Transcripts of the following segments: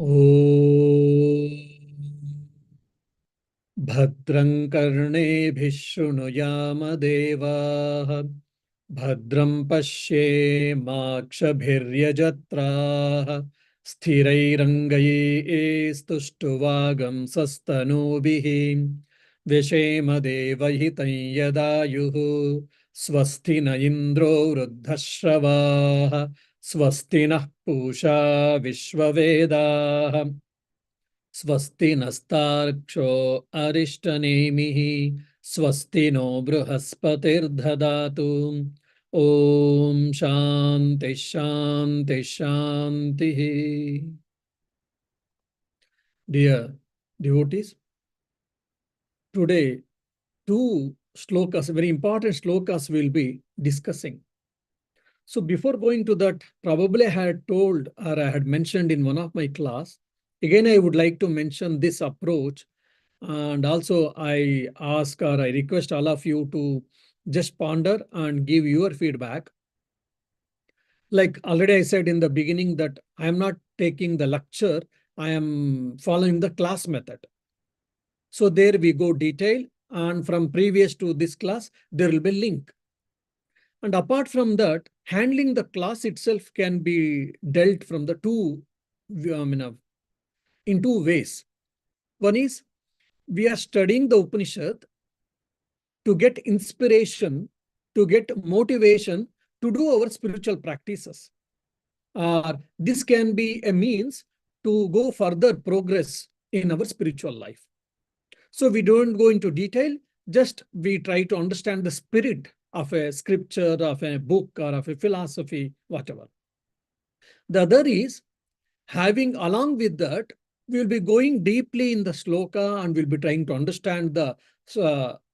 ॐ भद्रं कर्णेभिः शृणुयाम देवाः भद्रं पश्येमाक्षभिर्यजत्राः स्थिरैरङ्गैस्तुष्टुवागंसस्तनूभिः व्यशेम देवहितं यदायुः स्वस्ति न इन्द्रो वृद्धश्रवाः स्वस्ति नः पूषा विश्ववेदाः स्वस्ति नस्तार्क्ष्यो अरिष्टनेमिः स्वस्ति नो बृहस्पतिर्दधातु ॐ शान्ति शान्ति शान्तिः. Dear devotees, today two slokas, very important slokas, we'll be discussing. So before going to that, probably I had told or I had mentioned in one of my class. Again, I would like to mention this approach. And also I ask or I request all of you to just ponder and give your feedback. Like already I said in the beginning that I am not taking the lecture, I am following the class method. So there we go detail, and from previous to this class, there will be link. And apart from that, handling the class itself can be dealt from the in two ways. One is we are studying the Upanishad to get inspiration, to get motivation to do our spiritual practices. This can be a means to go further progress in our spiritual life. So we don't go into detail, just we try to understand the spirit of a scripture, of a book, or of a philosophy, whatever. The other is, having along with that, we'll be going deeply in the sloka and we'll be trying to understand the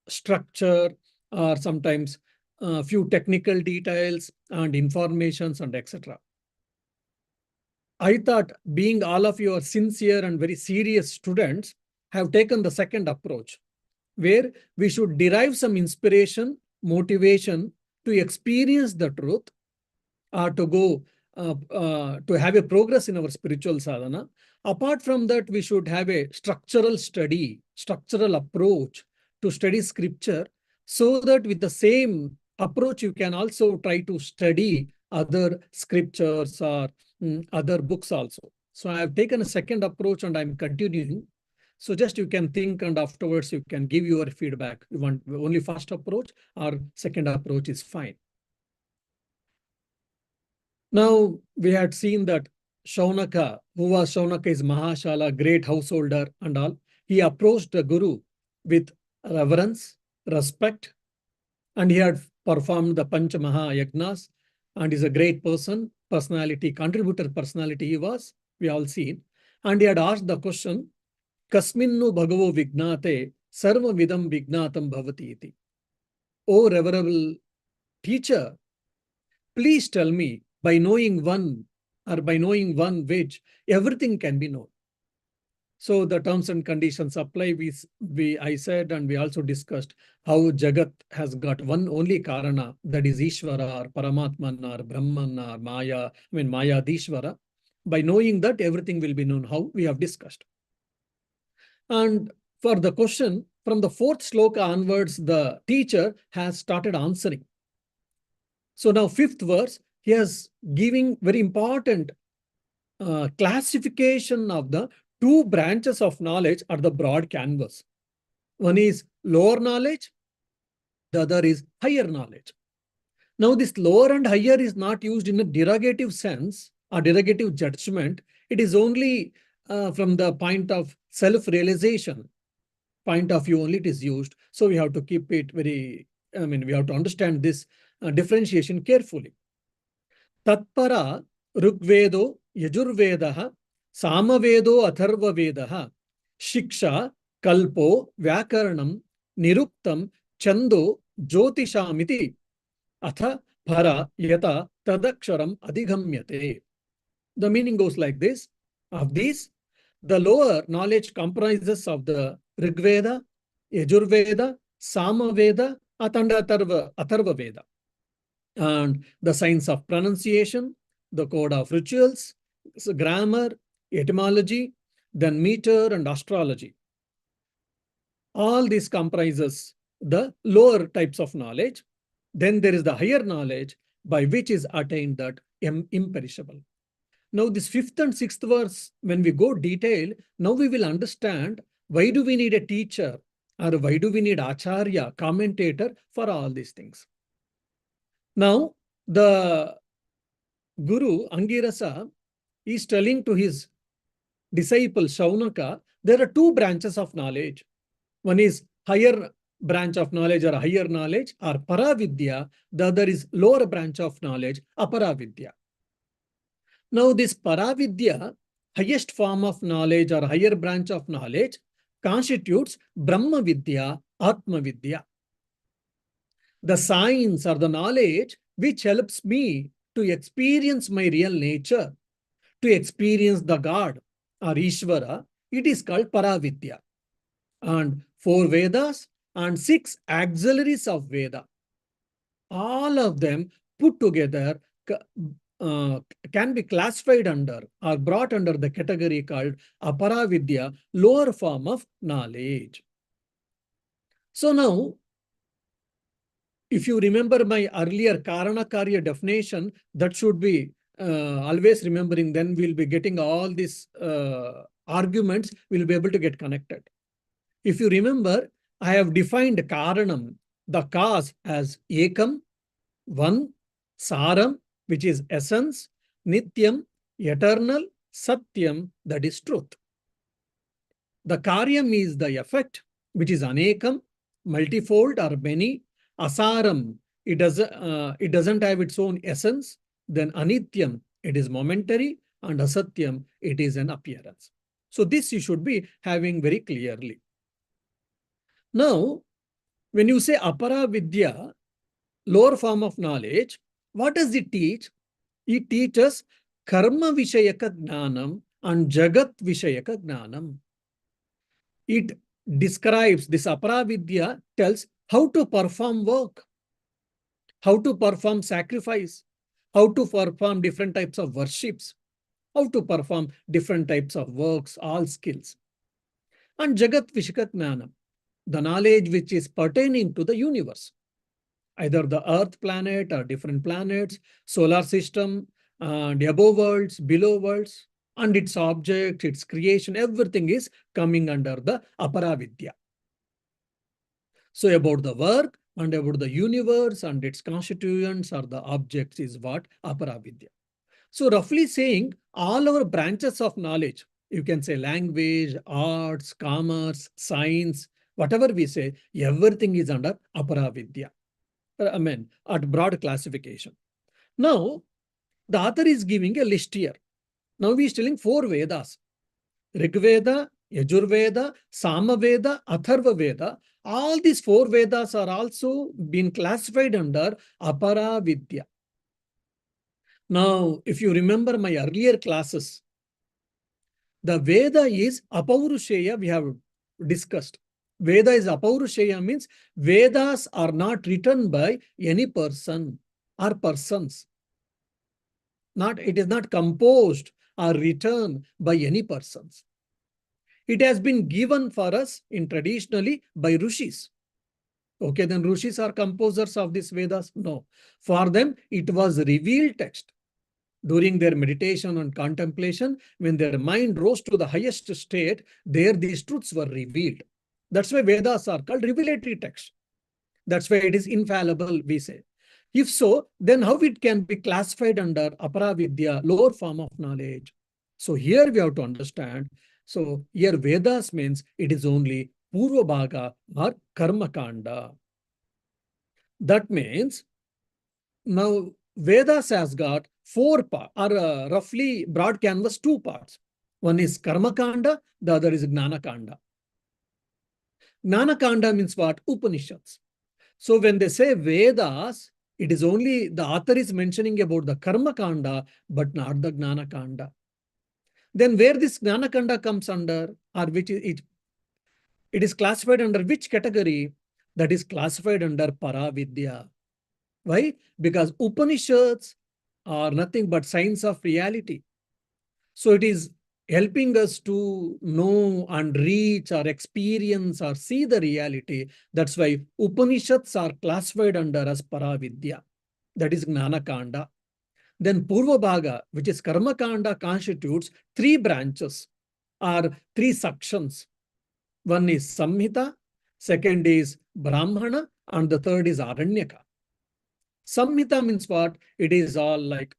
structure or sometimes a few technical details and informations and etc. I thought, being all of you are sincere and very serious students, have taken the second approach, where we should derive some inspiration, motivation to experience the truth, or to go to have a progress in our spiritual sadhana. Apart from that, we should have a structural study, structural approach to study scripture, so that with the same approach, you can also try to study other scriptures or other books also. So I have taken a second approach and I'm continuing. So just you can think and afterwards you can give your feedback. You want only first approach or second approach is fine. Now we had seen that Shaunaka, who was Shaunaka is Mahashala, great householder and all. He approached the Guru with reverence, respect, and he had performed the Pancha Maha Yagnas and is a great person, personality, contributor personality he was, we all seen. And he had asked the question, Kasminnu Bhagavo Vignate Sarva Vidam Vignatam Bhavati iti. O reverable teacher, please tell me, by knowing one or by knowing one which everything can be known. So the terms and conditions apply. I said, and we also discussed how Jagat has got one only Karana, that is Ishvara or Paramatman or Brahman or Maya, Maya Dishvara. By knowing that, everything will be known, how we have discussed. And for the question, from the fourth sloka onwards, the teacher has started answering. So now fifth verse, he is giving very important classification of the two branches of knowledge at the broad canvas. One is lower knowledge, the other is higher knowledge. Now this lower and higher is not used in a derogative sense or derogative judgment. It is only from the point of self-realization point of view only it is used. So we have to keep it very, we have to understand this differentiation carefully. Tatpara Rugvedo Yajurvedaha Samavedo Atharvavedaha Shiksha Kalpo Vyakaranam Niruktam Chando Jyotishamiti Atha Para Yata Tadaksharam Adhigamyate. The meaning goes like this. Of these, the lower knowledge comprises of the Rigveda, Yajurveda, Samaveda, and Atharva Veda. And the science of pronunciation, the code of rituals, grammar, etymology, then meter and astrology. All this comprises the lower types of knowledge. Then there is the higher knowledge by which is attained that imperishable. Now this fifth and sixth verse, when we go detail, now we will understand why do we need a teacher or why do we need acharya, commentator for all these things. Now the Guru Angirasa is telling to his disciple Shaunaka, there are two branches of knowledge. One is higher branch of knowledge or higher knowledge or paravidya. The other is lower branch of knowledge, aparavidya. Now this paravidya, highest form of knowledge or higher branch of knowledge, constitutes Brahma Vidya, Atma Vidya. The science or the knowledge which helps me to experience my real nature, to experience the God or Ishvara, it is called Paravidya. And 4 Vedas and 6 auxiliaries of Veda, all of them put together can be classified under or brought under the category called Aparavidya, lower form of knowledge. So now, if you remember my earlier Karana Karya definition, that should be always remembering, then we'll be getting all these arguments, we'll be able to get connected. If you remember, I have defined Karanam, the cause, as Ekam, one, Saram, which is essence, Nityam, eternal, Satyam, that is truth. The Karyam is the effect, which is Anekam, multifold or many. Asaram, it doesn't have its own essence. Then Anityam, it is momentary. And Asatyam, it is an appearance. So this you should be having very clearly. Now, when you say Apara Vidya, lower form of knowledge, what does it teach? It teaches Karma Vishayaka Gnanam and Jagat Vishayaka Gnanam. It describes, this Apara Vidya tells how to perform work, how to perform sacrifice, how to perform different types of worships, how to perform different types of works, all skills. And Jagat Vishayaka Gnanam, the knowledge which is pertaining to the universe, either the Earth planet or different planets, solar system, and above worlds, below worlds, and its object, its creation, everything is coming under the Aparavidya. So about the work and about the universe and its constituents or the objects is what? Aparavidya. So roughly saying, all our branches of knowledge, you can say language, arts, commerce, science, whatever we say, everything is under Aparavidya. I mean, at broad classification. Now, the author is giving a list here. Now he is telling 4 Vedas. Rig Veda, Yajurveda, Samaveda, Atharva Veda. All these 4 Vedas are also been classified under Apara Vidya. Now, if you remember my earlier classes, the Veda is Apaurusheya, we have discussed. Veda is Apaurusheya, means Vedas are not written by any person or persons. It is not composed or written by any persons. It has been given for us in traditionally by Rishis. Okay, then Rishis are composers of these Vedas? No. For them, it was revealed text. During their meditation and contemplation, when their mind rose to the highest state, there these truths were revealed. That's why Vedas are called revelatory text. That's why it is infallible, we say. If so, then how it can be classified under Aparavidya, lower form of knowledge? So here we have to understand. So here Vedas means it is only Purva Bhaga or Karma Kanda. That means now Vedas has got 4 parts, or roughly broad canvas 2 parts. One is Karma Kanda, the other is Gnana Kanda. Gnana Kanda means what? Upanishads. So when they say Vedas, it is only the author is mentioning about the Karma Kanda, but not the Gnana Kanda. Then where this Gnana Kanda comes under, or which it is classified under which category? That is classified under Paravidya. Why? Because Upanishads are nothing but science of reality. So it is helping us to know and reach or experience or see the reality. That's why Upanishads are classified under as Paravidya. That is Gnana Kanda. Then Purva Bhaga, which is Karma Kanda, constitutes three branches or three sections. One is Samhita, second is Brahmana, and the third is Aranyaka. Samhita means what? It is all like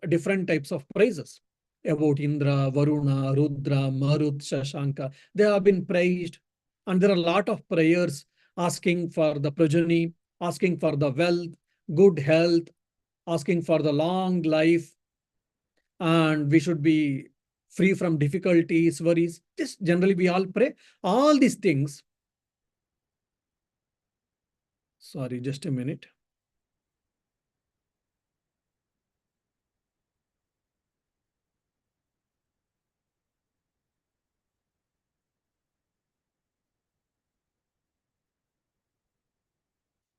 different types of praises about Indra, Varuna, Rudra, Marut, Shashanka. They have been praised. And there are a lot of prayers asking for the progeny, asking for the wealth, good health, asking for the long life, and we should be free from difficulties, worries. Just generally, we all pray. All these things. Sorry, just a minute.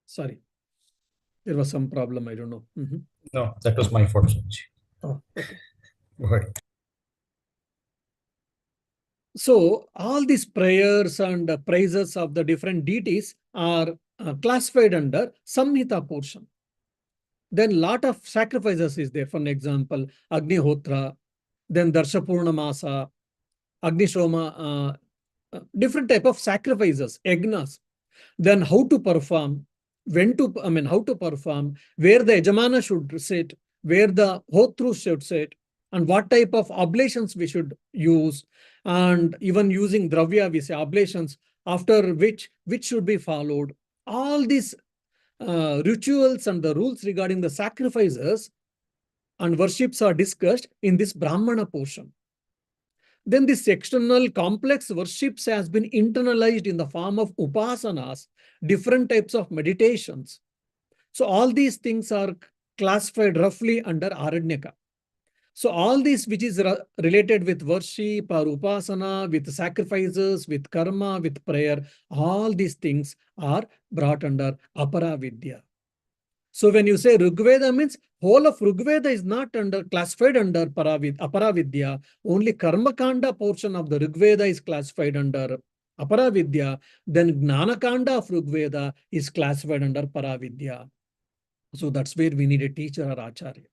Sorry, there was some problem. I don't know. No, that was my fault. Oh, okay. Go ahead. So all these prayers and praises of the different deities are classified under Samhita portion. Then lot of sacrifices is there. For example, Agnihotra, then Darshapurnamasa, Agnishoma, different type of sacrifices, yagnas. Then how to perform, how to perform, where the Yajamana should sit, where the Hotru should sit, and what type of oblations we should use, and even using Dravya, we say oblations, after which should be followed. All these rituals and the rules regarding the sacrifices and worships are discussed in this Brahmana portion. Then this external complex worships has been internalized in the form of upasanas, different types of meditations. So all these things are classified roughly under Aranyaka. So all this which is related with worship or upasana, with sacrifices, with karma, with prayer, all these things are brought under Aparavidya. So when you say Rigveda means whole of Rigveda is not classified under Aparavidya. Only Karma Kanda portion of the Rigveda is classified under Aparavidya. Then Gnana Kanda of Rigveda is classified under Paravidya. So that's where we need a teacher or Acharya.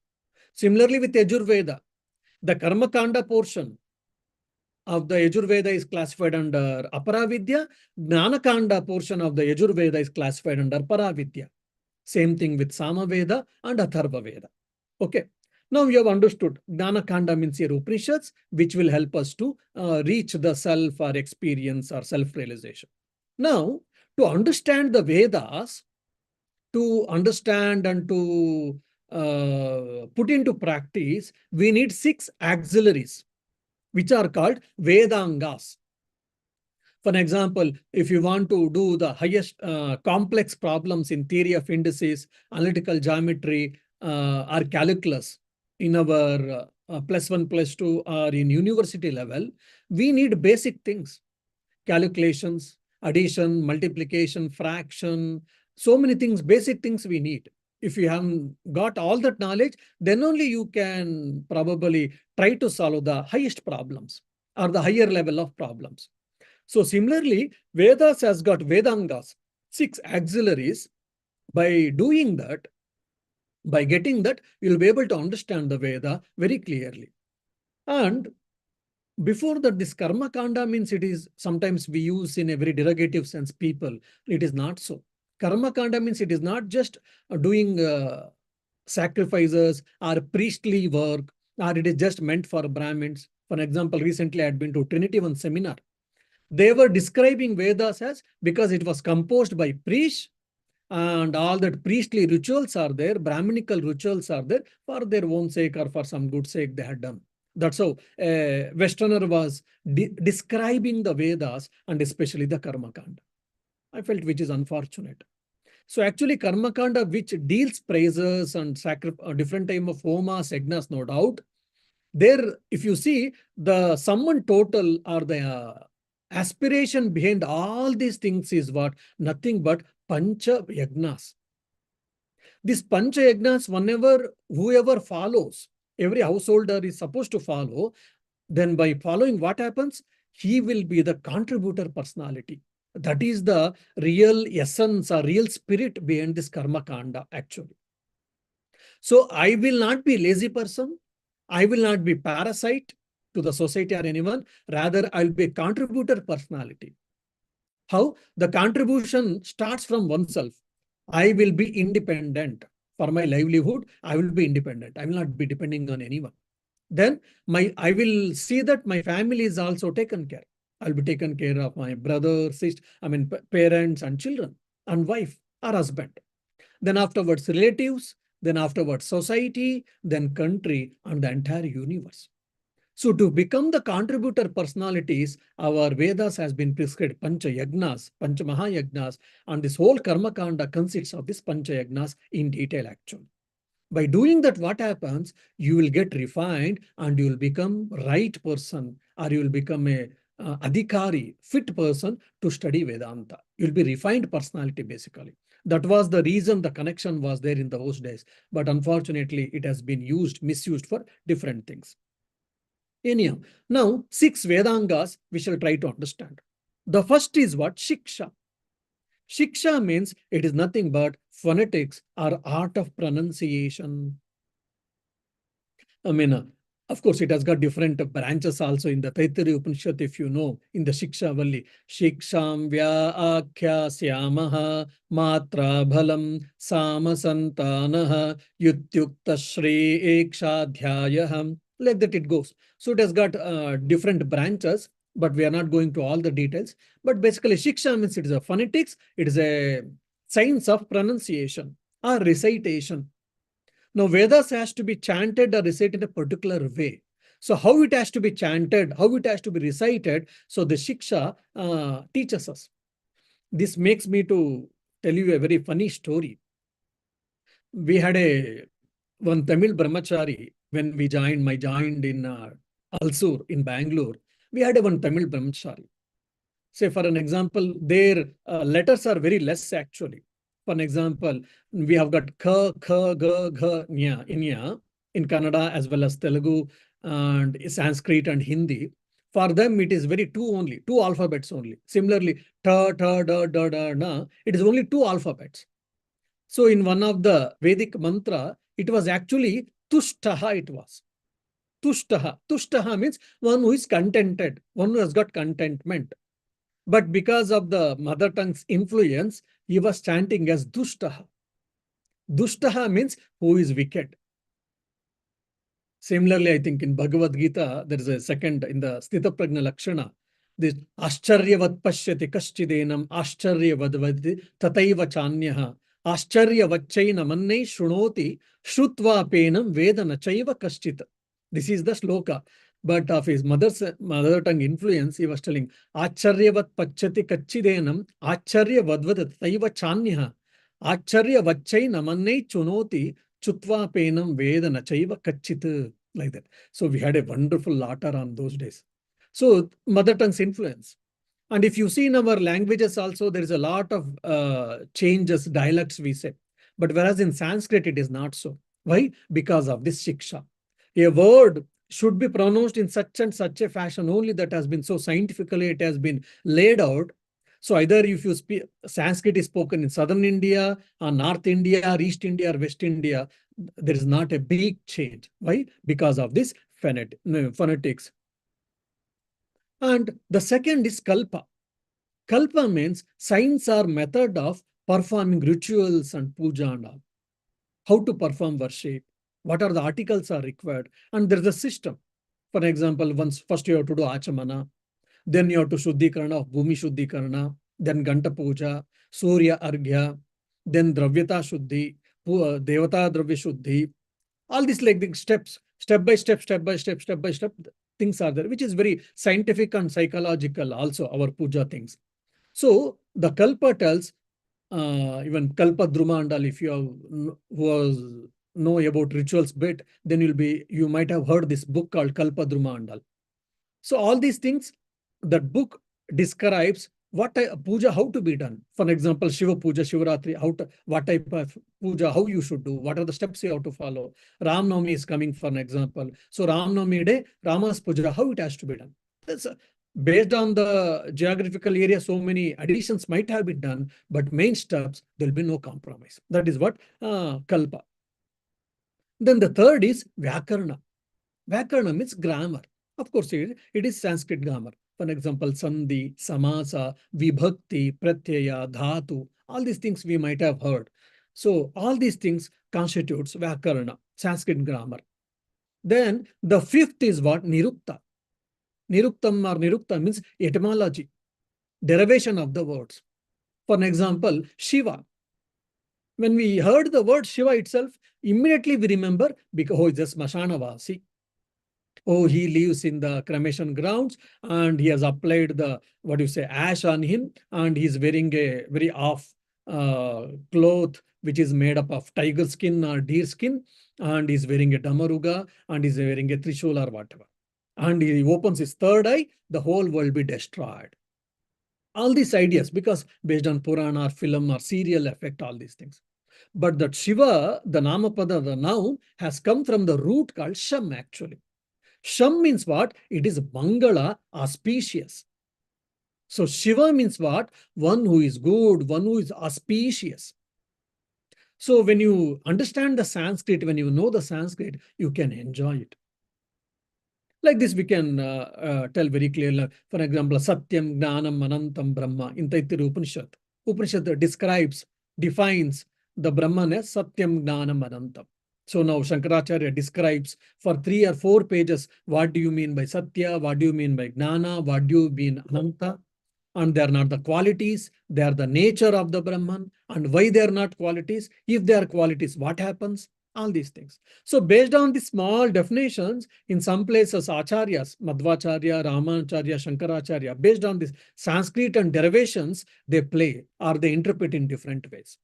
Similarly with Yajurveda, the Karma Kanda portion of the Yajurveda is classified under Aparavidya. Gnana Kanda portion of the Yajurveda is classified under Paravidya. Same thing with Samaveda and Atharva Veda. Okay. Now you have understood Gnana Kanda means your Upanishads, which will help us to reach the self or experience or self-realization. Now, to understand the Vedas, to understand and to put into practice, we need 6 auxiliaries, which are called Vedangas. For example, if you want to do the highest complex problems in theory of indices, analytical geometry, or calculus in our +1, +2, or in university level, we need basic things, calculations, addition, multiplication, fraction, so many things, basic things we need. If you haven't got all that knowledge, then only you can probably try to solve the highest problems or the higher level of problems. So similarly, Vedas has got Vedangas, 6 auxiliaries. By doing that, by getting that, you'll be able to understand the Veda very clearly. And before that, this Karma Kanda means it is sometimes we use in a very derogative sense, people. It is not so. Karma Kanda means it is not just doing sacrifices or priestly work, or it is just meant for Brahmins. For example, recently I had been to Trinity One seminar. They were describing Vedas as because it was composed by priests and all that priestly rituals are there, Brahminical rituals are there for their own sake or for some good sake they had done. That's how a Westerner was describing the Vedas and especially the Karma Kanda. I felt which is unfortunate. So actually Karma Kanda, which deals praises and different type of homas, yagnas, no doubt. There, if you see the sum and total or the aspiration behind all these things is what? Nothing but Pancha Yagnas. This Pancha Yagnas, whoever follows, every householder is supposed to follow. then by following what happens, he will be the contributor personality. That is the real essence or real spirit behind this karma kanda actually. So I will not be lazy person. I will not be parasite to the society or anyone. Rather, I'll be a contributor personality. How? The contribution starts from oneself. I will be independent. For my livelihood, I will be independent. I will not be depending on anyone. Then I will see that my family is also taken care. I'll be taken care of my brother, sister, parents and children and wife or husband. Then afterwards relatives, then afterwards society, then country and the entire universe. So to become the contributor personalities, our Vedas has been prescribed Pancha Yagnas, Pancha Mahayagnas, and this whole Karma Kanda consists of this Pancha Yagnas in detail actually. By doing that, what happens? You will get refined and you will become right person, or you will become a adhikari, fit person to study Vedanta. You'll be refined personality basically. That was the reason the connection was there in those days. But unfortunately, it has been misused for different things. Anyhow, now 6 Vedangas we shall try to understand. The first is what? Shiksha. Shiksha means it is nothing but phonetics or art of pronunciation. I mean, of course, it has got different branches also in the Taittiriya Upanishad, if you know, in the Shiksha Valli. Shiksham Vya Syamaha Matra Bhalam Samasantanaha Yutyukta Shri Ekshadhyayaham. Like that it goes. So it has got different branches, but we are not going to all the details. But basically, Shiksha means it is a phonetics, it is a science of pronunciation or recitation. Now, Vedas has to be chanted or recited in a particular way. So how it has to be chanted, how it has to be recited, so the Shiksha teaches us. This makes me to tell you a very funny story. We had one Tamil brahmachari when we joined in Alsur in Bangalore. We had one Tamil brahmachari. Say, for an example, their letters are very less actually. For an example, we have got ka, kha, ga, gha, nya, inya in Kannada as well as Telugu and Sanskrit and Hindi. For them, it is very two alphabets only. Similarly, ta, ta, da, da, da, na, it is only 2 alphabets. So in one of the Vedic mantra, it was actually tushtaha it was. Tushtaha. Tushtaha means one who is contented, one who has got contentment. But because of the mother tongue's influence, he was chanting as Dushtaha. Dushtaha means who is wicked. Similarly, I think in Bhagavad Gita, there is a second in the Sthita Prajna Lakshana. This Ascharyavat Pashyati Kaschidenam Ascharyavad Vadi Tataiva Chanyaha Ascharyavatchaina Manne Shrunoti Shrutva Penam Vedana Chaiva Kaschit. This is the sloka. But of his mother tongue influence, he was telling Acharyavat Pachati Kachidenam Acharya Vadvat Taiva Chanyaha Acharya Vachai Namanne Chunoti Chutva Penam Vedana Chaiva Kachit. Like that. So we had a wonderful laughter on those days. So mother tongue's influence. And if you see in our languages also, there is a lot of changes, dialects we say. But whereas in Sanskrit, it is not so. Why? Because of this shiksha. A word should be pronounced in such and such a fashion only that has been so scientifically, it has been laid out. So either if you speak, Sanskrit is spoken in southern India, or North India, or East India, or West India, there is not a big change. Why? Because of this phonetics. And the second is kalpa. Kalpa means science or method of performing rituals and puja and all. How to perform worship, what are the articles are required, and there's a system. For example, first you have to do Achamana, then you have to Shuddhikarana of Bhumi Shuddhikarana, then Ganta Puja, Surya Arghya, then Dravyata Shuddhi, Devata Dravya Shuddhi. All these like the steps, step by step, things are there, which is very scientific and psychological also, our puja things. So the Kalpa tells, even Kalpa Druma and all, if you know about rituals bit, then you might have heard this book called Kalpa Druma and all. So all these things, that book describes what puja, how to be done. For example, Shiva Puja, Shivaratri, what type of puja, how you should do, what are the steps you have to follow. Ram Navami is coming for an example. So Ram Navami day, Rama's puja, how it has to be done. That's based on the geographical area, so many additions might have been done, but main steps, there will be no compromise. That is what Kalpa. Then the third is Vyakarna. Vyakarna means grammar. Of course, it is Sanskrit grammar. For example, Sandhi, Samasa, Vibhakti, Pratyaya, Dhatu, all these things we might have heard. So all these things constitutes Vyakarna, Sanskrit grammar. Then the fifth is what? Nirukta. Niruktam or Nirukta means etymology, derivation of the words. For example, Shiva. When we heard the word Shiva itself, immediately we remember, because oh, it's a Smashanavasi. Oh, he lives in the cremation grounds and he has applied the, what do you say, ash on him, and he's wearing a very off cloth which is made up of tiger skin or deer skin, and he's wearing a damaruga, and he's wearing a trishul or whatever. And he opens his third eye, the whole world be destroyed. All these ideas, because based on Purana or film or serial effect, all these things. But that Shiva, the Namapada, the noun, has come from the root called Sham actually. Sham means what? It is Mangala, auspicious. So Shiva means what? One who is good, one who is auspicious. So when you understand the Sanskrit, when you know the Sanskrit, you can enjoy it. Like this, we can tell very clearly. For example, Satyam, Gnanam, Anantam, Brahma in Taittiriya Upanishad. Upanishad describes, defines the Brahman as Satyam, Gnanam, Anantam. So now Shankaracharya describes for 3 or 4 pages, what do you mean by Satya, what do you mean by Gnana, what do you mean Ananta? And they are not the qualities, they are the nature of the Brahman. And why they are not qualities? If they are qualities, what happens? All these things. So based on the small definitions, in some places Acharyas, Madhvacharya, Ramanacharya, Shankaracharya, based on this Sanskrit and derivations, they play or they interpret in different ways.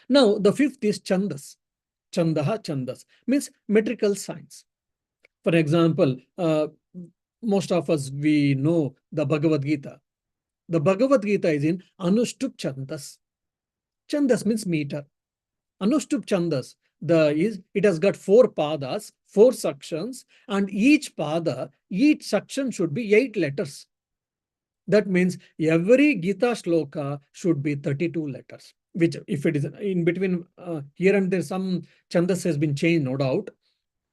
Now the fifth is Chandas. Chandaha, Chandas means metrical signs. For example, most of us, we know the Bhagavad Gita. The Bhagavad Gita is in Anushtup Chandas. Chandas means meter. Anushtup Chandas, it has got 4 padas, 4 sections, and each pada, each section should be 8 letters. That means every Gita shloka should be 32 letters, which if it is in between, here and there, some Chandas has been changed, no doubt.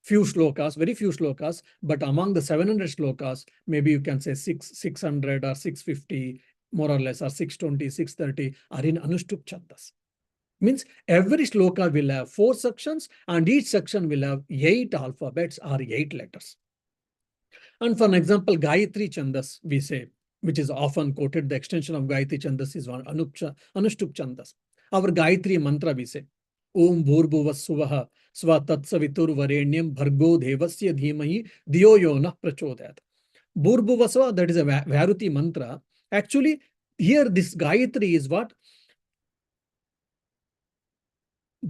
Few shlokas, very few shlokas, but among the 700 shlokas, maybe you can say 600 or 650, more or less, or 620, 630 are in Anushtup Chandas. Means every shloka will have 4 sections and each section will have 8 alphabets or 8 letters. And for an example, Gayatri Chandas, we say, which is often quoted, the extension of Gayatri Chandas is Anushtup Chandas. Our Gayatri mantra, we say, Om Bhurbhuva Suvaha Sva Tatsavitur Varenyam Bhargo Devasya Dhimahi Diyo Yona Prachodayat. Bhurbhuva Sva, that is a Varuti mantra. Actually, here this Gayatri is what?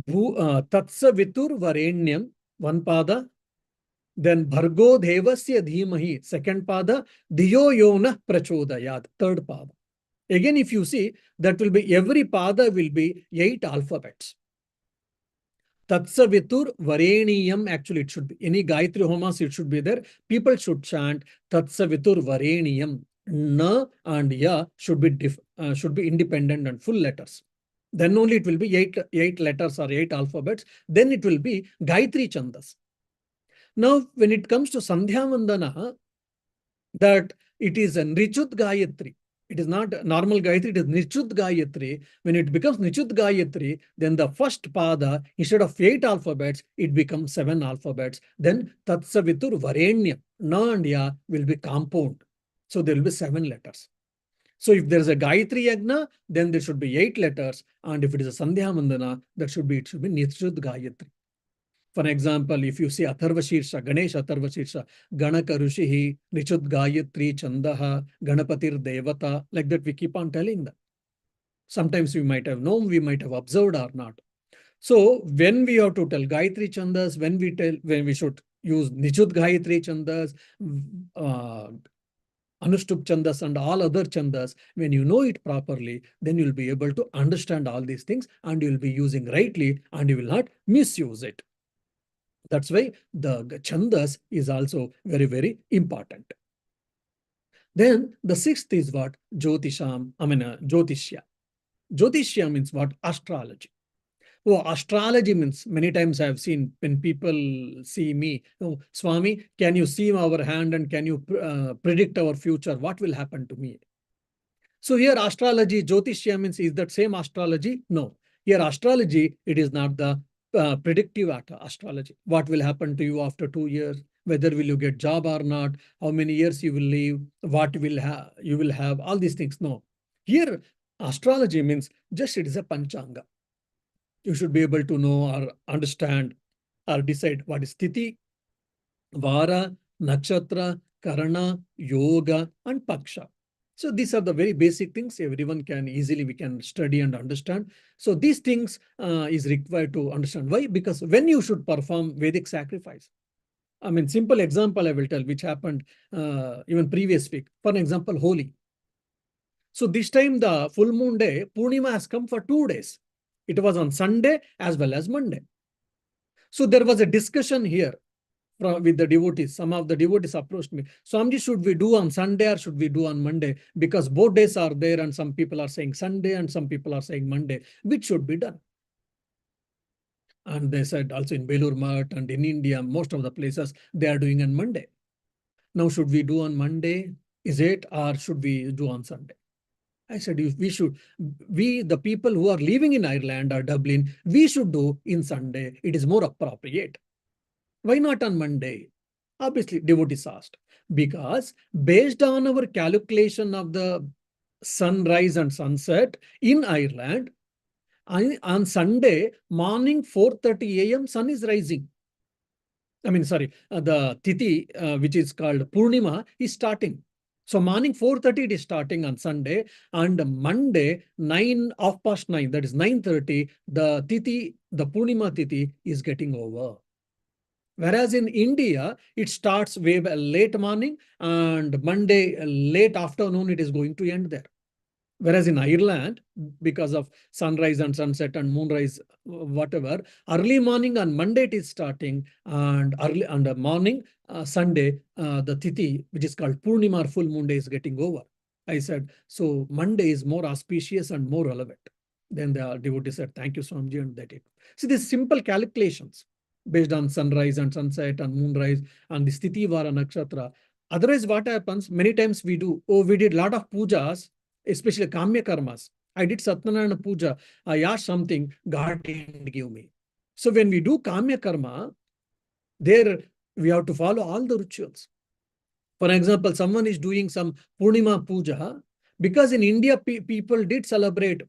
Tatsavitur Varenyam, one pada. Then Bhargo Devasya Dhimahi, second pada. Diyo Yona Prachodayat, third pada. Again, if you see, that will be, every pada will be 8 alphabets. Tatsavitur Vareniyam, actually it should be, any Gayatri Homas, it should be there. People should chant Tatsavitur Vareniyam. Na and Ya should be independent and full letters. Then only it will be 8 letters or 8 alphabets. Then it will be Gayatri Chandas. Now, when it comes to Sandhya Vandana, that it is a Nichut Gayatri. It is not normal Gayatri, it is Nichut Gayatri. When it becomes Nichut Gayatri, then the first pada, instead of 8 alphabets, it becomes 7 alphabets. Then Tatsavitur Varenyam, Na and Ya will be compound. So there will be 7 letters. So if there is a Gayatri Yagna, then there should be 8 letters. And if it is a Sandhya Vandana, it should be Nichut Gayatri. For example, if you see Atharva Shirsha, Ganesh Atharva Shirsha, Ganaka Rushihi, Nichut Gayatri Chandaha, Ganapatir Devata, like that we keep on telling them. Sometimes we might have known, we might have observed or not. So when we have to tell Gayatri Chandas, when we should use Nichut Gayatri Chandas, Anushtup Chandas and all other Chandas, when you know it properly, then you'll be able to understand all these things and you'll be using rightly and you will not misuse it. That's why the Chandas is also very, very important. Then the sixth is what? Jyotishya. Jyotishya means what? Astrology. Oh, astrology means many times I have seen when people see me, oh, Swami, can you see our hand and can you predict our future? What will happen to me? So here astrology, Jyotishya means is that same astrology? No. Here astrology, it is not the predictive astrology. What will happen to you after 2 years? Whether will you get job or not? How many years you will live? What will you will have? All these things. No. Here astrology means just it is a panchanga. You should be able to know or understand or decide what is Tithi, Vara, Nakshatra, Karana, Yoga, and Paksha. So these are the very basic things everyone can easily, we can study and understand. So these things is required to understand. Why? Because when you should perform Vedic sacrifice. I mean, simple example I will tell, which happened even previous week. For example, Holi. So this time the full moon day, Purnima has come for 2 days. It was on Sunday as well as Monday. So there was a discussion here with the devotees. Some of the devotees approached me. Swamiji, should we do on Sunday or should we do on Monday? Because both days are there and some people are saying Sunday and some people are saying Monday. Which should be done? And they said also in Belur Math and in India, most of the places, they are doing on Monday. Now, should we do on Monday? Is it, or should we do on Sunday? I said, the people who are living in Ireland or Dublin, we should do in Sunday. It is more appropriate. Why not on Monday? Obviously, devotees asked. Because based on our calculation of the sunrise and sunset in Ireland, on Sunday morning 4:30 a.m. sun is rising. I mean, sorry, the Tithi, which is called Purnima, is starting. So morning 4:30 it is starting on Sunday, and Monday 9:09, that is 9:30, the Tithi, the Purnima Tithi is getting over. Whereas in India, it starts way late morning and Monday late afternoon, it is going to end there. Whereas in Ireland, because of sunrise and sunset and moonrise, whatever, early morning on Monday it is starting, and early on the morning, Sunday, the Tithi, which is called Purnima or full moon day, is getting over. I said, so Monday is more auspicious and more relevant. Then the devotee said, thank you, Swamiji, and that it. See, these simple calculations based on sunrise and sunset and moonrise and the Sthiti Vara Nakshatra. Otherwise, what happens? Many times we did a lot of pujas, especially Kamya Karmas. I did Satyanarayana Puja. I asked something, God didn't give me. So when we do Kamya Karma, there we have to follow all the rituals. For example, someone is doing some Purnima Puja, because in India, people did celebrate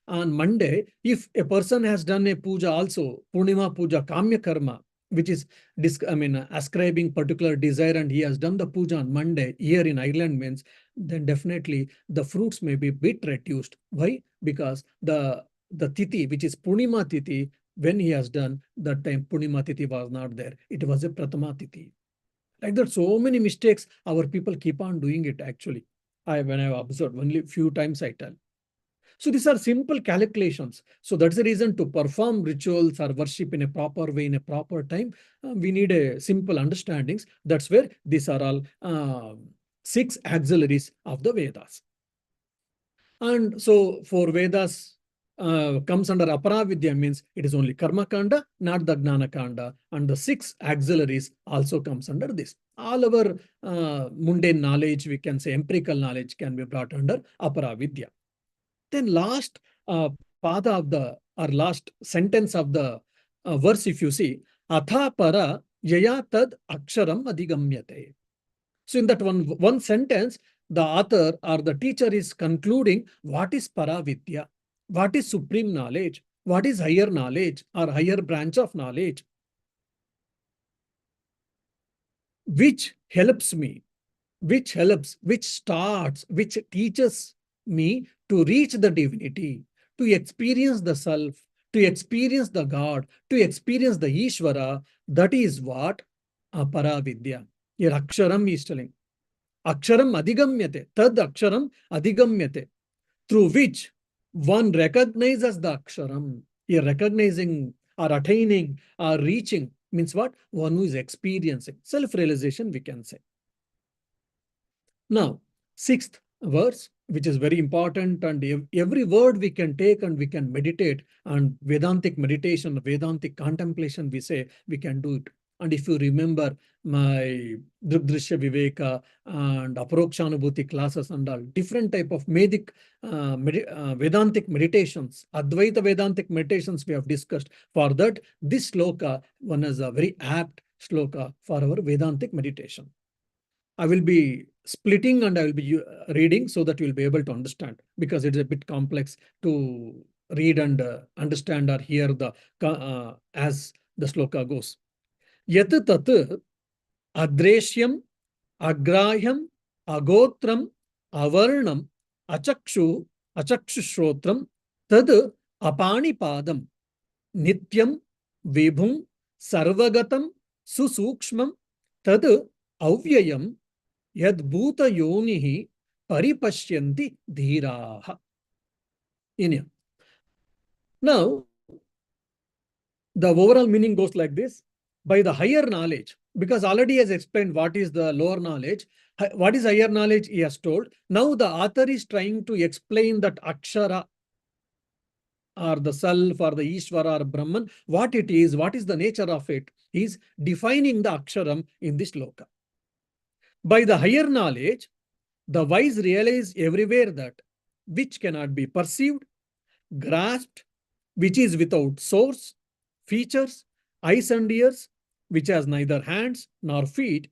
on Monday. If a person has done a puja also, Purnima Puja, Kamya Karma, which is ascribing particular desire, and he has done the puja on Monday, here in Ireland means, then definitely the fruits may be a bit reduced. Why? Because the Tithi, which is Purnima Tithi, when he has done, that time Purnima Tithi was not there. It was a Pratama Tithi. Like that, so many mistakes our people keep on doing it actually. When I observed, only few times I tell. So these are simple calculations. So that's the reason to perform rituals or worship in a proper way, in a proper time, we need a simple understandings. That's where these are all 6 auxiliaries of the Vedas. And so for Vedas comes under Aparavidya, means it is only Karma Kanda, not the Gnana Kanda. And the 6 auxiliaries also comes under this. All our mundane knowledge, we can say empirical knowledge, can be brought under Aparavidya. Then last pada of the, or last sentence of the verse, if you see, Atha para yaya tad aksharam adhigamyate. So in that one sentence, the author or the teacher is concluding what is Paravidya, what is supreme knowledge, what is higher knowledge or higher branch of knowledge, which helps me, which starts, which teaches me to reach the divinity, to experience the self, to experience the God, to experience the Ishvara. That is what Paravidya. Here Aksharam is telling. Aksharam Adigamyate. Tad Aksharam Adigamyate. Through which one recognizes the Aksharam. Here, recognizing or attaining or reaching means what? One who is experiencing. Self-realization, we can say. Now, sixth verse, which is very important, and every word we can take and we can meditate, and Vedantic meditation, Vedantic contemplation, we say we can do it. And if you remember my Drigdrishya Viveka and Aprokshanubhuti classes and all, different type of Vedantic meditations, Advaita Vedantic meditations we have discussed. For that, this sloka, one is a very apt sloka for our Vedantic meditation. I will be splitting and I will be reading so that you will be able to understand, because it is a bit complex to read and understand or hear the as the sloka goes. Yat tat adreshyam agrahyam agotram avarnam achakshushrotram tad apanipadam nityam vibhum sarvagatam susukshmam tad avyayam Yad bhuta yonihi paripashyanti dhiraha. Now, the overall meaning goes like this. By the higher knowledge, because already has explained what is the lower knowledge, what is higher knowledge he has told. Now the author is trying to explain that Akshara or the self or the Ishvara or Brahman, what it is, what is the nature of it. He is defining the Aksharam in this loka. By the higher knowledge, the wise realize everywhere that which cannot be perceived, grasped, which is without source, features, eyes and ears, which has neither hands nor feet,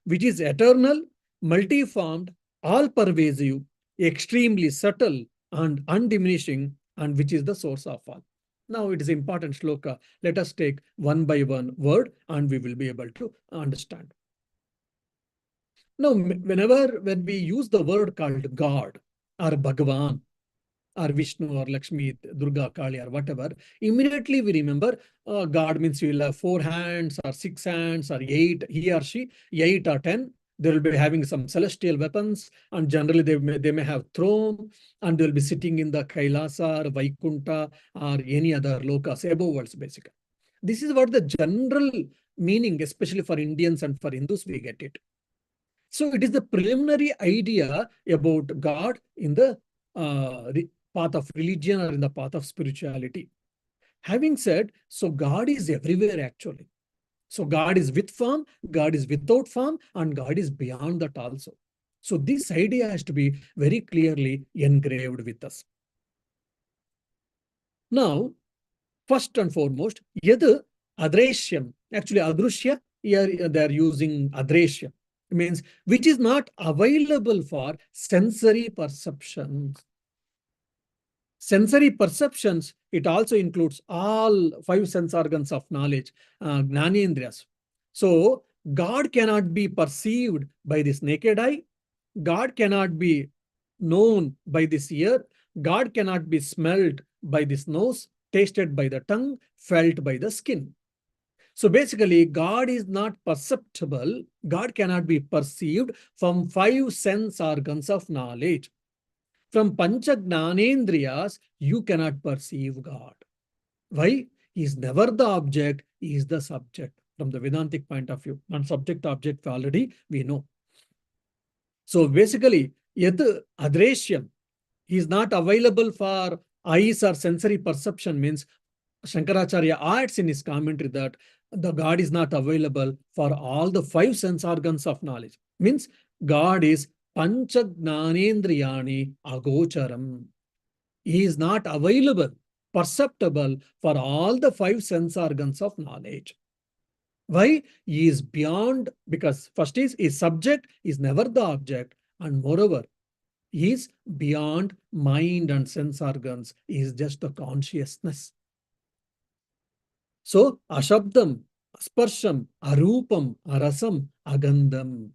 which is eternal, multiformed, all-pervasive, extremely subtle and undiminishing, and which is the source of all. Now it is important sloka. Let us take one by one word and we will be able to understand. Now, when we use the word called God or Bhagavan or Vishnu or Lakshmi, Durga, Kali or whatever, immediately we remember God means you will have 4 hands or 6 hands or 8, he or she, 8 or 10. They will be having some celestial weapons, and generally they may have throne, and they will be sitting in the Kailasa or Vaikunta or any other lokas, above worlds basically. This is what the general meaning, especially for Indians and for Hindus, we get it. So it is the preliminary idea about God in the path of religion or in the path of spirituality. Having said, so God is everywhere actually. So God is with form, God is without form, and God is beyond that also. So this idea has to be very clearly engraved with us. Now, first and foremost, yad adreshyam. Actually, adrushya, here they are using adreshyam. It means which is not available for sensory perceptions. Sensory perceptions, it also includes all 5 sense organs of knowledge, Gnanendriyas. So God cannot be perceived by this naked eye. God cannot be known by this ear. God cannot be smelled by this nose, tasted by the tongue, felt by the skin. So basically, God is not perceptible. God cannot be perceived from 5 sense organs of knowledge. From Pancha Gnanendriyas, you cannot perceive God. Why? He is never the object, he is the subject. From the Vedantic point of view, non-subject-object already we know. So basically, yad adreshyam, he is not available for eyes or sensory perception, means Shankaracharya adds in his commentary that the God is not available for all the 5 sense organs of knowledge. Means God is Pancha Gnanendriyani Agocharam. He is not available, perceptible for all the 5 sense organs of knowledge. Why? He is beyond, because first is subject, is never the object, and moreover, he is beyond mind and sense organs. He is just the consciousness. So, Ashabdam, Asparsham, Arupam, Arasam, Agandham.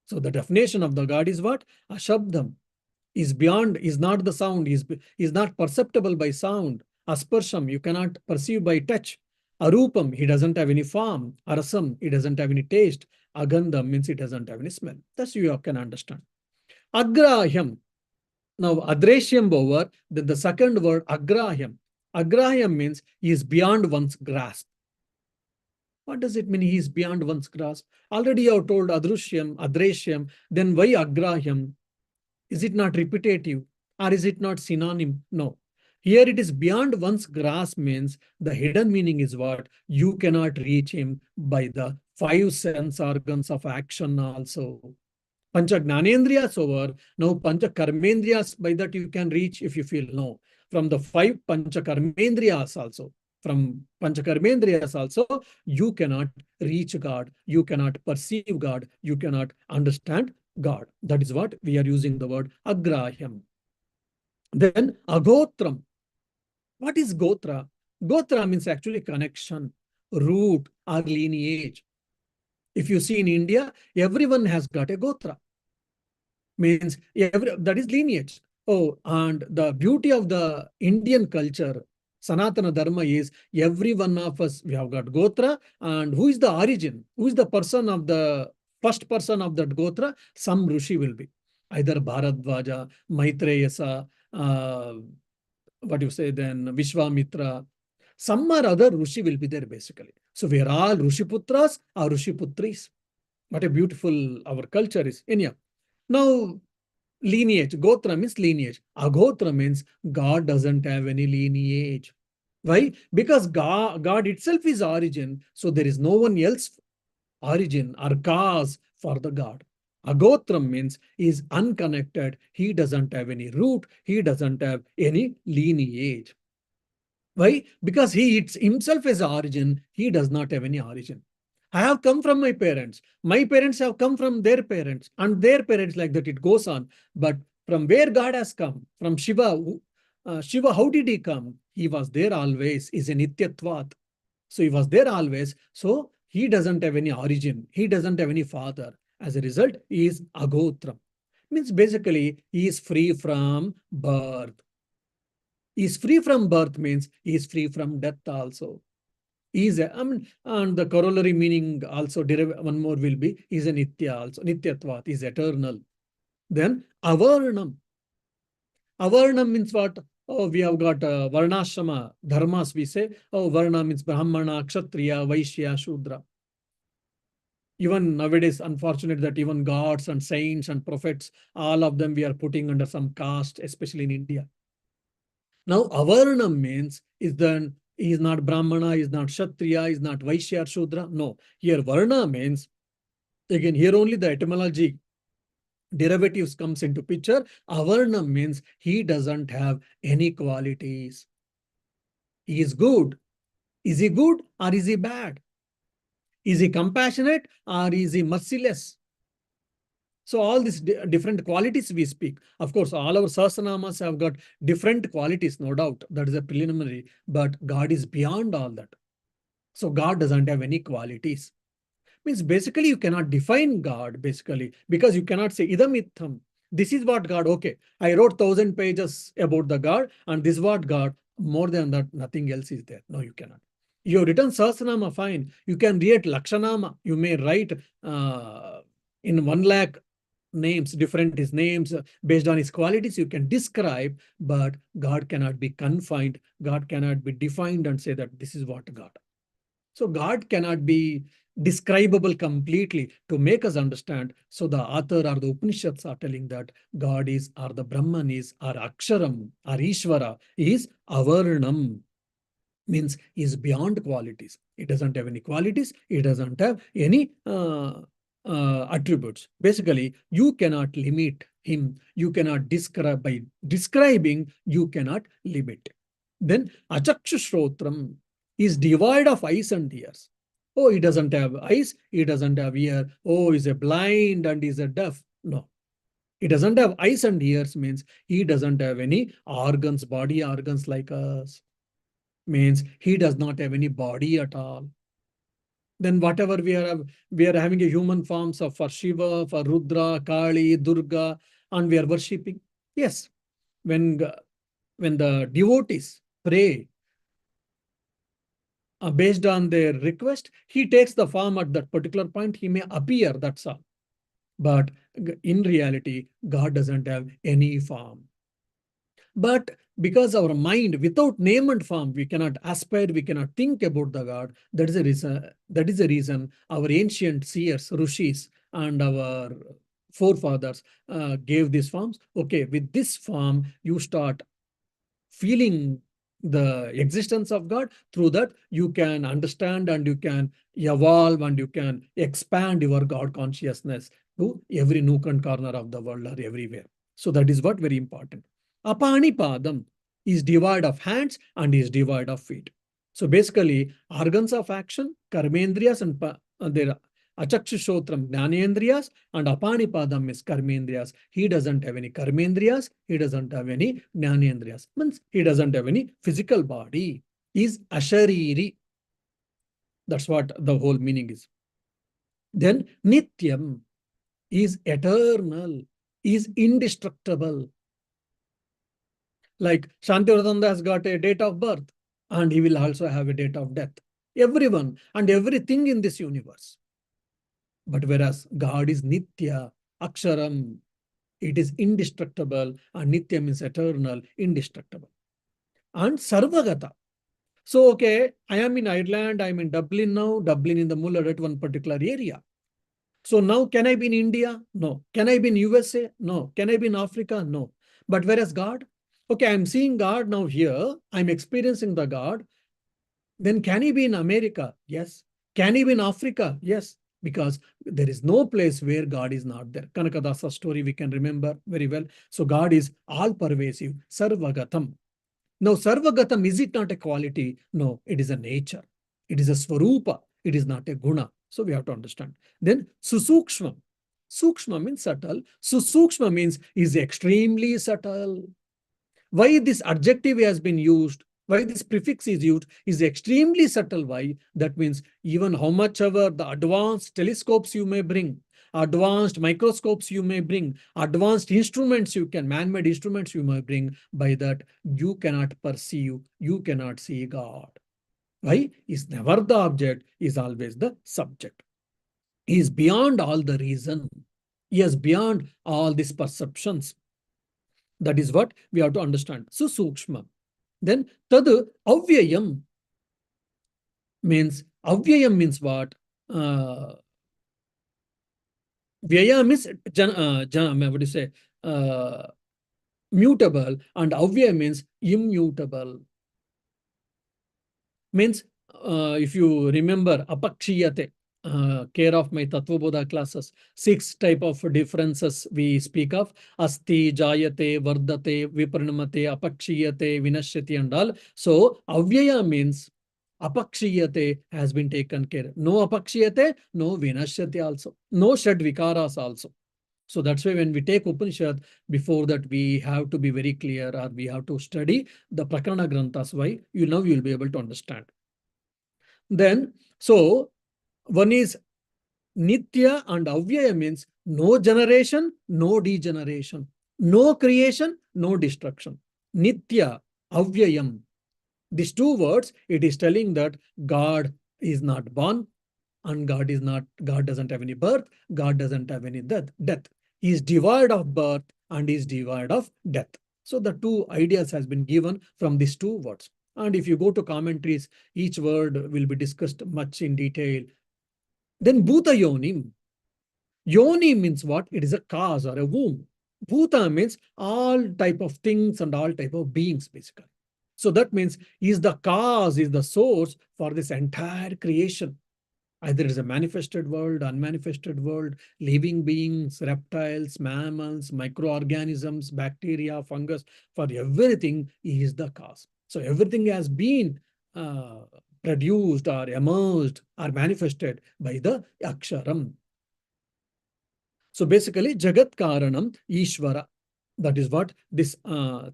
So, the definition of the God is what? Ashabdam is beyond, is not the sound, is not perceptible by sound. Asparsham, you cannot perceive by touch. Arupam, he doesn't have any form. Arasam, he doesn't have any taste. Agandham means he doesn't have any smell. That's you can understand. Agrahyam. Now, adreshyam over, then the second word, agrahyam. Agrahyam means he is beyond one's grasp. What does it mean he is beyond one's grasp? Already you have told adrushyam, adreshyam, then why agrahyam? Is it not repetitive or is it not synonym? No. Here it is beyond one's grasp means the hidden meaning is what? You cannot reach him by the five sense organs of action also. Pancha Gnanendriyas over, now Pancha Karmendriyas, by that you can reach if you feel no. From the five Pancha Karmendriyas also, from Pancha Karmendriyas also, you cannot reach God, you cannot perceive God, you cannot understand God. That is what we are using the word agrahyam. Then agotram. What is gotra? Gotra means actually connection, root or lineage. If you see in India, everyone has got a gotra. Means that is lineage. Oh, and the beauty of the Indian culture, Sanatana Dharma, is every one of us, we have got Gotra, and who is the origin? Who is the person of the first person of that Gotra? Some Rishi will be. Either Bharadvaja, Maitreyasa, what you say then, Vishwamitra. Some or other Rishi will be there basically. So we are all Rishiputras or Rishiputris. What a beautiful our culture is. Anyhow, now lineage, Gotra means lineage. Agotra means God doesn't have any lineage. Why? Because God itself is origin, so there is no one else origin or cause for the God. Agotram means he is unconnected. He doesn't have any root. He doesn't have any lineage. Why? Because he himself as origin. He does not have any origin. I have come from my parents. My parents have come from their parents and their parents, like that it goes on. But from where God has come, from Shiva, Shiva, how did he come? He was there always, is a Nityatvat. So he was there always. So he doesn't have any origin. He doesn't have any father. As a result, he is Agotram. Means basically, he is free from birth. He is free from birth means he is free from death also. Is and the corollary meaning also one more will be is a nitya also. Nityatvat is eternal. Then avarnam. Avarnam means what? Oh, we have got varnashrama dharmas. We say varna means brahmana, kshatriya, vaishya, shudra. Even nowadays, unfortunate that even gods and saints and prophets, all of them we are putting under some caste, especially in India. Now avarnam means is then. He is not Brahmana, he is not Kshatriya, he is not Vaishya or Shudra. No. Here Varna means, again, here only the etymology derivatives comes into picture. Avarna means he doesn't have any qualities. He is good. Is he good or is he bad? Is he compassionate or is he merciless? So all these different qualities we speak. Of course, all our Sahasranamas have got different qualities, no doubt. That is a preliminary. But God is beyond all that. So God doesn't have any qualities. Means basically you cannot define God, basically, because you cannot say idam itham. This is what God, okay, I wrote 1,000 pages about the God, and this is what God, more than that, nothing else is there. No, you cannot. You have written Sahasranama, fine. You can read Lakshanama. You may write in 1 lakh names, different his names, based on his qualities, you can describe, but God cannot be confined. God cannot be defined and say that this is what God. So God cannot be describable completely to make us understand. So the author or the Upanishads are telling that God is, or the Brahman is, or Aksharam, or Ishvara is Avarnam. Means he is beyond qualities. He doesn't have any qualities. He doesn't have any attributes. Basically, you cannot limit him. You cannot describe. By describing, you cannot limit. Then Achakshushotram is devoid of eyes and ears. Oh, he doesn't have eyes. He doesn't have ear. Oh, he's a blind and he's a deaf. No. He doesn't have eyes and ears means he doesn't have any organs, body organs like us. Means he does not have any body at all. Then whatever we are having a human forms of for Shiva, for Rudra, Kali, Durga, and we are worshipping. Yes, when the devotees pray, based on their request, he takes the form at that particular point. He may appear, that's all. But in reality, God doesn't have any form. But because our mind, without name and form, we cannot aspire, we cannot think about the God. That is the reason. That is the reason our ancient seers, rishis, and our forefathers gave these forms. Okay, with this form, you start feeling the existence of God. Through that, you can understand and you can evolve and you can expand your God consciousness to every nook and corner of the world or everywhere. So that is what very important. Apanipadam is devoid of hands and is devoid of feet. So basically, organs of action, karmendriyas and their Achakshashotram Jnanendriyas and Apanipadam is Karmendriyas. He doesn't have any Karmendriyas, he doesn't have any Jnanendriyas. Means he doesn't have any physical body. He is Ashariri. That's what the whole meaning is. Then Nityam is eternal, is indestructible. Like Shantivratananda has got a date of birth and he will also have a date of death. Everyone and everything in this universe. But whereas God is Nitya, Aksharam, it is indestructible, and Nitya means eternal, indestructible. And Sarvagata. So, okay, I am in Ireland, I am in Dublin now, Dublin in the Muller at one particular area. So now, can I be in India? No. Can I be in USA? No. Can I be in Africa? No. But whereas God, okay, I'm seeing God now here, I'm experiencing the God. Then can he be in America? Yes. Can he be in Africa? Yes. Because there is no place where God is not there. Kanakadasa story we can remember very well. So God is all pervasive, Sarvagatam. Now, Sarvagatam, is it not a quality? No, it is a nature. It is a Swarupa. It is not a Guna. So we have to understand. Then Susukshma. Sukshma means subtle. Susukshma means is extremely subtle. Why this adjective has been used, why this prefix is used, is extremely subtle. Why? That means even how much ever the advanced telescopes you may bring, advanced microscopes you may bring, advanced instruments you can, man-made instruments you may bring, by that you cannot perceive, you cannot see God. Why? Is never the object, is always the subject. He is beyond all the reason. He is beyond all these perceptions. That is what we have to understand. So, Sukshma. Then, Tadu Avyayam means what? Vyaya means, what do you say? Mutable, and Avyaya means immutable. Means, if you remember, Apakshiyate, care of my Tattvabodha classes, 6 type of differences we speak of: Asti, Jayate, Vardate, Vipranamate, Apakshiyate, Vinashyati, and all. So, Avyaya means Apakshiyate has been taken care. No Apakshiyate, no Vinashyati also. No Shad Vikaras also. So that's why when we take Upanishad, before that we have to be very clear, or we have to study the Prakarana Granthas. Why? You'll be able to understand. Then, so one is Nitya and Avyaya means no generation, no degeneration, no creation, no destruction. Nitya, Avyayam. These 2 words, it is telling that God is not born, and God doesn't have any birth, God doesn't have any death. He is devoid of birth and is devoid of death. So the 2 ideas has been given from these 2 words. And if you go to commentaries, each word will be discussed much in detail. Then Bhuta Yonim. Yoni means what? It is a cause or a womb. Bhuta means all type of things and all type of beings, basically. So that means he is the cause, is the source for this entire creation. Either it is a manifested world, unmanifested world, living beings, reptiles, mammals, microorganisms, bacteria, fungus. For everything, he is the cause. So everything has been produced or emerged or manifested by the Aksharam. So basically, Jagat Karanam Ishvara. That is what this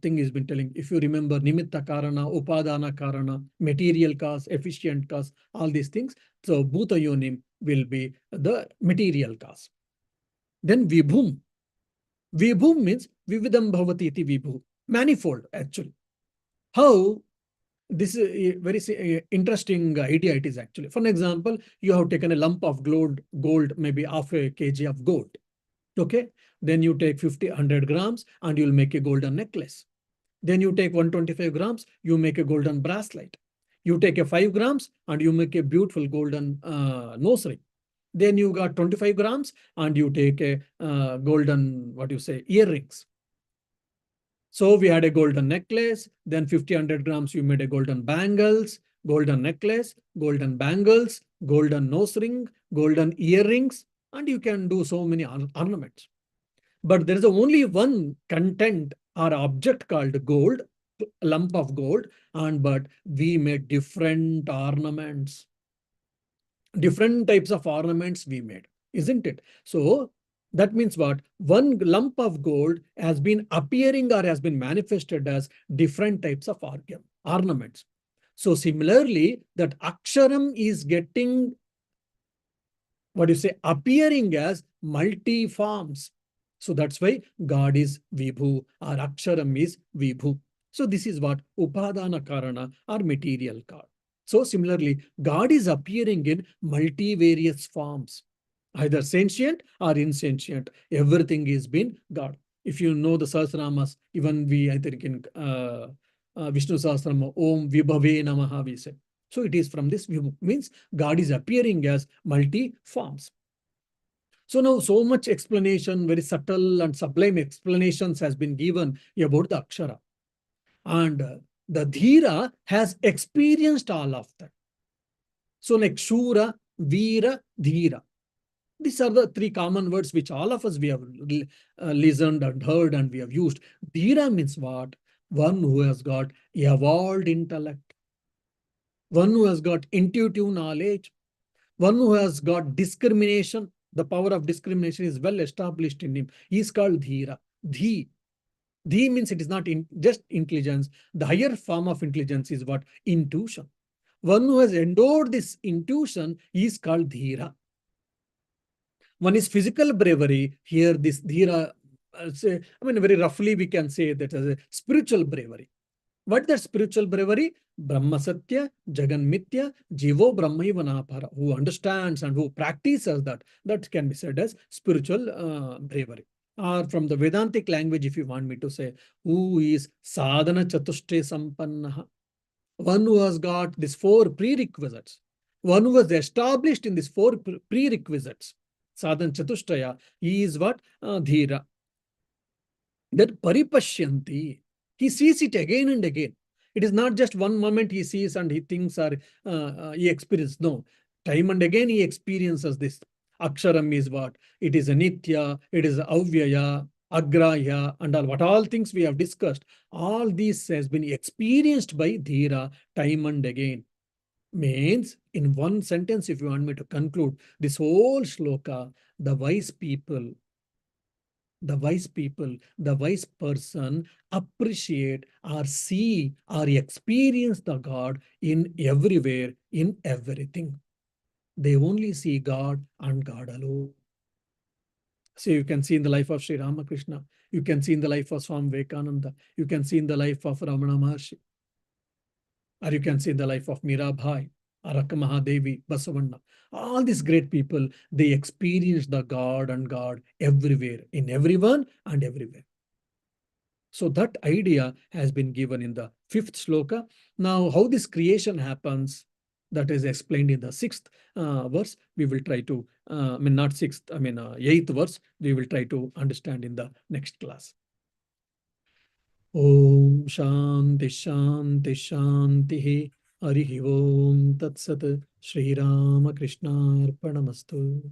thing has been telling. If you remember, Nimitta Karana, Upadana Karana, material cause, efficient cause, all these things. So Bhuta Yonim will be the material cause. Then Vibhum. Vibhum means Vividam Bhavati iti Vibhu. Manifold, actually. How? this is a very interesting idea it is actually. For an example, you have taken a lump of gold, maybe half a kg of gold. Okay. Then you take 50, 100 grams and you'll make a golden necklace. Then you take 125 grams, you make a golden bracelet. You take a 5 grams and you make a beautiful golden nose ring. Then you got 25 grams and you take a golden, what you say, earrings. So we had a golden necklace, then 50, 100 grams, you made a golden bangles, golden necklace, golden bangles, golden nose ring, golden earrings, and you can do so many ornaments. But there is only one content or object called gold, lump of gold, but we made different ornaments, different types of ornaments we made, isn't it? So that means what? One lump of gold has been appearing or has been manifested as different types of ornaments. So similarly, that aksharam is getting, what you say, appearing as multi forms. So that's why God is Vibhu or aksharam is Vibhu. So this is what upadana karana or material called. So similarly, God is appearing in multivarious forms, either sentient or insentient. Everything is been God. If you know the Sahasranamas, even we, I think in Vishnu Sahasranama, Om Vibhave Namaha, we say. So it is from this view, means God is appearing as multi-forms. So now so much explanation, very subtle and sublime explanations has been given about the Akshara. And the Dhira has experienced all of that. So like Shura, Veera, Dhira. These are the three common words which all of us we have listened and heard and we have used. Dhira means what? One who has got evolved intellect. One who has got intuitive knowledge. One who has got discrimination. The power of discrimination is well established in him. He is called Dhira. Dhi. Dhi means it is not just intelligence. The higher form of intelligence is what? Intuition. One who has endowed this intuition is called Dhira. One is physical bravery. Here, this Dhira, very roughly we can say that as a spiritual bravery. What is that spiritual bravery? Brahma Satya, Jagan Mithya, Jivo Brahmaiva Napara. Who understands and who practices that. That can be said as spiritual bravery. Or from the Vedantic language, if you want me to say, who is Sadhana Chatushte Sampannaha. One who has got these four prerequisites. One who was established in these four prerequisites. Sadhana Chatushtaya, he is what? Dhira. That paripashyanti. He sees it again and again. It is not just one moment he sees and he thinks or he experiences. No. Time and again he experiences this. Aksharam is what? It is a nitya, it is a avyaya, agrahya, and all what all things we have discussed. All this has been experienced by Dhira time and again. Means, in one sentence, if you want me to conclude this whole shloka, the wise people, the wise person appreciate or see or experience the God in everywhere, in everything. They only see God and God alone. So you can see in the life of Sri Ramakrishna, you can see in the life of Swami Vivekananda, you can see in the life of Ramana Maharshi, or you can see in the life of Mirabai, Araka Mahadevi, Basavanna. All these great people, they experience the God and God everywhere, in everyone and everywhere. So that idea has been given in the 5th shloka. Now, how this creation happens, that is explained in the 6th verse. We will try to, not 6th, 8th verse. We will try to understand in the next class. Om Shanti Shanti Shanti Harihi Om Tat Sat Shri Rama Krishna Arpanamastu.